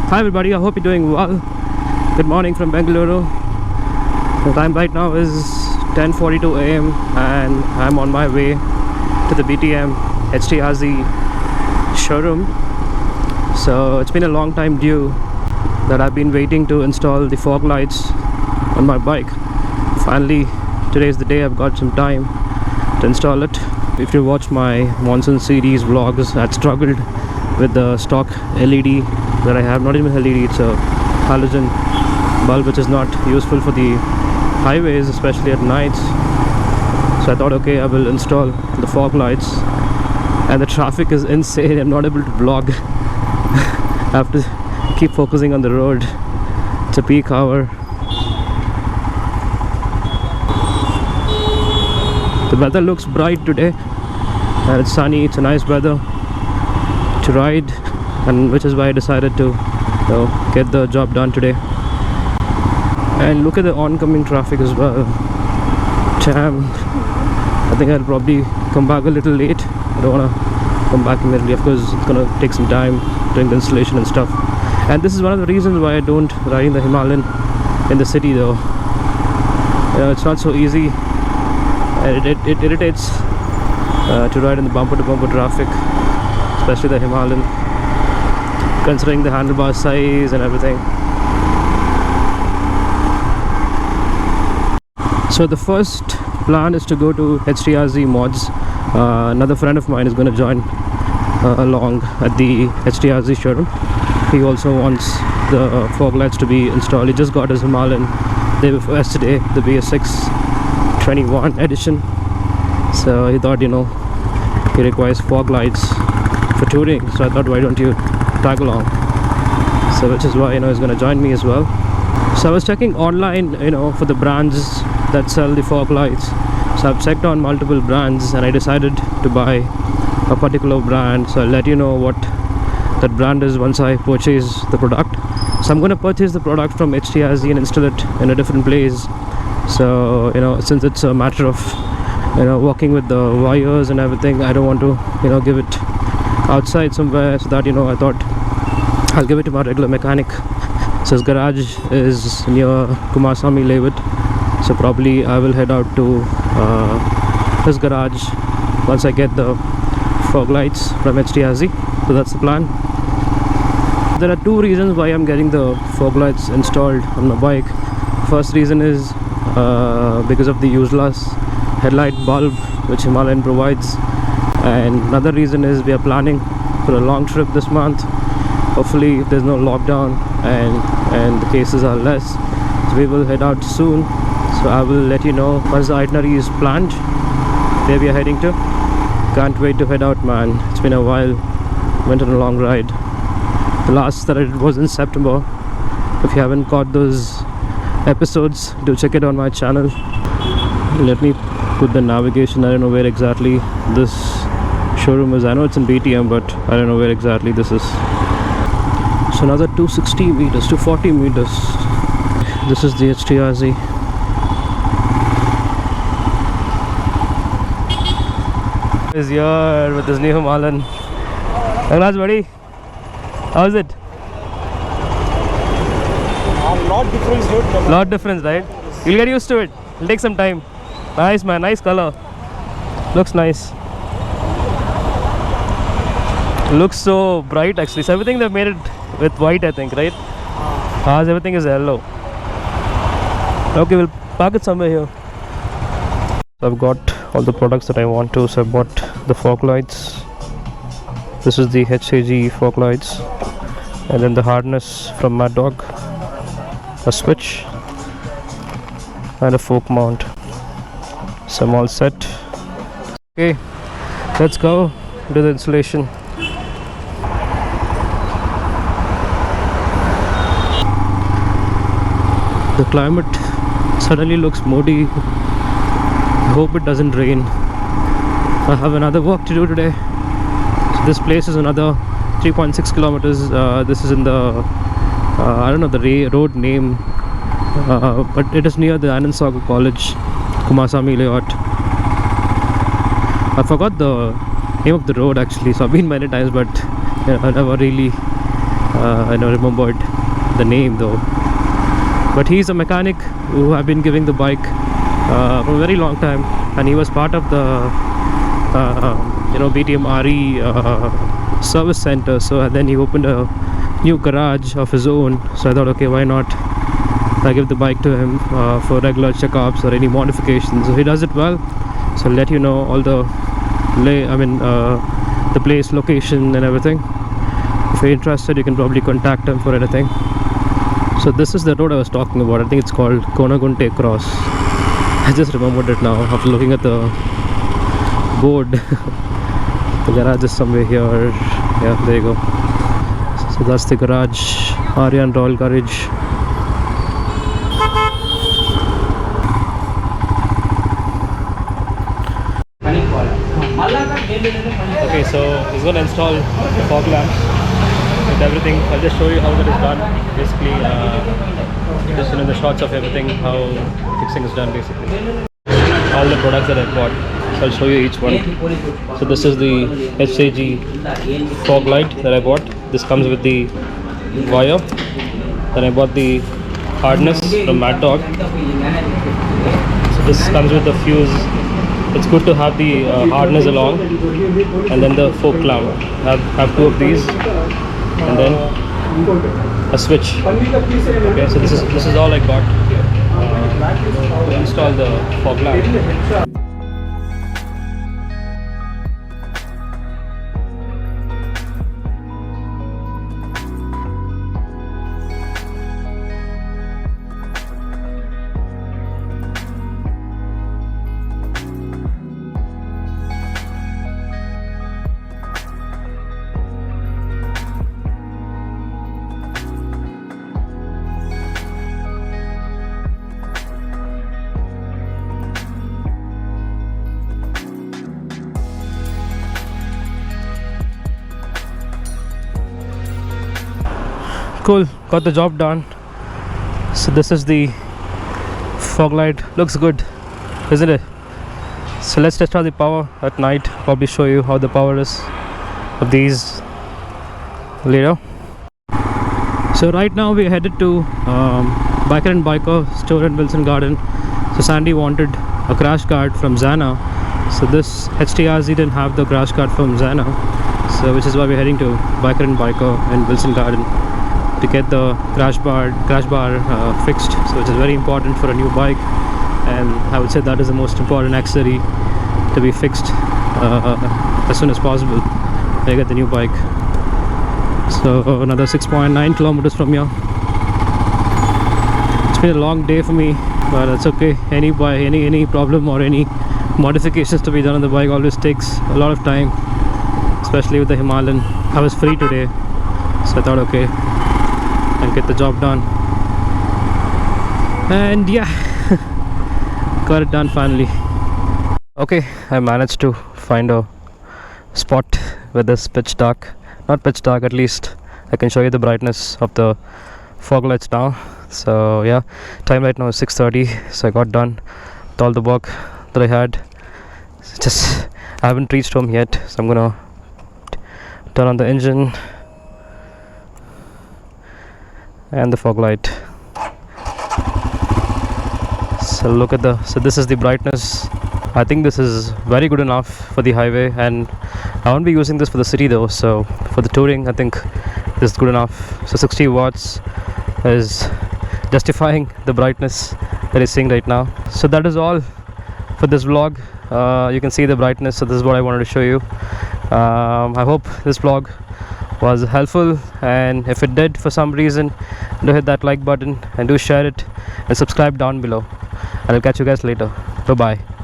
Hi everybody, I hope you're doing well. Good morning from Bengaluru. The time right now is 10:42 AM and I'm on my way to the BTM HJG showroom. So it's been a long time due that I've been waiting to install the fog lights on my bike. Finally, today's the day I've got some time to install it. If you watch my monsoon series vlogs, I'd struggled with the stock LED that I have. Not even LED, it's a halogen bulb which is not useful for the highways, especially at nights. So I thought, okay, I will install the fog lights. And the traffic is insane. I'm not able to vlog. I have to keep focusing on the road. It's a peak hour. The weather looks bright today and it's sunny. It's a nice weather to ride, and which is why I decided to get the job done today. And look at the oncoming traffic as well. Damn, I think I'll probably come back a little late. I don't want to come back immediately. Of course, it's gonna take some time doing the installation and stuff. And this is one of the reasons why I don't ride in the Himalayan in the city though. It's not so easy. It irritates to ride in the bumper to bumper traffic, especially the Himalayan, considering the handlebar size and everything. So the first plan is to go to HJG mods. Another friend of mine is going to join along at the HJG showroom. He also wants the fog lights to be installed. He just got his Himalayan day before yesterday, the BS6 21 edition. So he thought, he requires fog lights for touring. So I thought, why don't you tag along? So which is why he's going to join me as well. So I was checking online, for the brands that sell the fog lights. So I've checked on multiple brands and I decided to buy a particular brand. So I'll let you know what that brand is once I purchase the product. So I'm going to purchase the product from HJG and install it in a different place. So since it's a matter of working with the wires and everything, I don't want to give it outside somewhere. So that I thought I'll give it to my regular mechanic. So his garage is near Kumaraswamy Layout. So probably I will head out to his garage once I get the fog lights from HJG. So that's the plan. There are two reasons why I'm getting the fog lights installed on my bike. First reason is because of the useless headlight bulb which Himalayan provides, and another reason is we are planning for a long trip this month. Hopefully if there's no lockdown and the cases are less, so we will head out soon. So I will let you know once the itinerary is planned where we are heading to. Can't wait to head out, man. It's been a while. Went on a long ride. The last that I did was in September. If you haven't caught those episodes, do check it on my channel. Let me put the navigation. I don't know where exactly this showroom is. I know it's in BTM, but I don't know where exactly this is. So another 260 meters, 240 meters. This is the HJG. Is here with this new Himalayan. Congrats, buddy. How is it? Lot difference, dude. Lot difference, right? You'll get used to it. It'll take some time. Nice, man. Nice color. Looks nice. Looks so bright, actually. So everything they've made it with white, I think, right? Everything is yellow. Okay, we'll park it somewhere here. So I've got all the products that I want to. So I bought the fog lights. This is the HJG fog lights, and then the harness from Maddog, a switch, and a fork mount. So I'm all set. Okay, let's go do the installation. The climate suddenly looks moody. I hope it doesn't rain. I have another work to do today. So this place is another 3.6 kilometers. This is in the I don't know the road name, but it is near the Anand College, Kumaraswamy Layout. I forgot the name of the road actually, so I've been many times, but I never really I don't remember the name though, but he's a mechanic who have been giving the bike for a very long time, and he was part of the BTM RE service center. So then he opened a new garage of his own, so I thought, okay, why not I give the bike to him for regular checkups or any modifications. So he does it well, so I'll let you know all the the place, location and everything. If you're interested, you can probably contact him for anything. So this is the road I was talking about. I think it's called Konagunte Cross. I just remembered it now after looking at the board. The garage is somewhere here. Yeah, there you go. So that's the garage, Aryaan Royal Garage. Okay, so he's going to install the fog lamps with everything. I'll just show you how that is done. Basically, just the shots of everything, how fixing is done basically. All the products that I bought. So I'll show you each one. So this is the HJG fog light that I bought. This comes with the wire. Then I bought the harness from Maddog. So this comes with the fuse. It's good to have the harness along, and then the fork clamp. Have two of these, and then a switch. Okay, so this is all I got to install the fog lamp. Cool, got the job done. So this is the fog light. Looks good, isn't it? So let's test out the power at night. Probably show you how the power is of these later. So right now we're headed to Biker and Biker store in Wilson Garden. So Sandy wanted a crash guard from Zana. So this HTRZ didn't have the crash guard from Zana, so which is why we're heading to Biker and Biker in Wilson Garden to get the crash bar fixed. So which is very important for a new bike, and I would say that is the most important accessory to be fixed as soon as possible when you get the new bike. So another 6.9 kilometers from here. It's been a long day for me, but it's okay. Any problem or any modifications to be done on the bike always takes a lot of time, especially with the Himalayan. I was free today, so I thought, okay, and get the job done. And yeah, got it done finally. Okay, I managed to find a spot with this pitch dark, not pitch dark, at least I can show you the brightness of the fog lights now. So yeah, time right now is 6:30. So I got done with all the work that I had. Just I haven't reached home yet, so I'm gonna turn on the engine and the fog light. So look at so this is the brightness. I think this is very good enough for the highway, and I won't be using this for the city though. So for the touring, I think this is good enough. So 60 watts is justifying the brightness that you're seeing right now. So that is all for this vlog. You can see the brightness, so this is what I wanted to show you. I hope this vlog was helpful, and if it did for some reason, do hit that like button and do share it and subscribe down below, and I'll catch you guys later. Bye bye.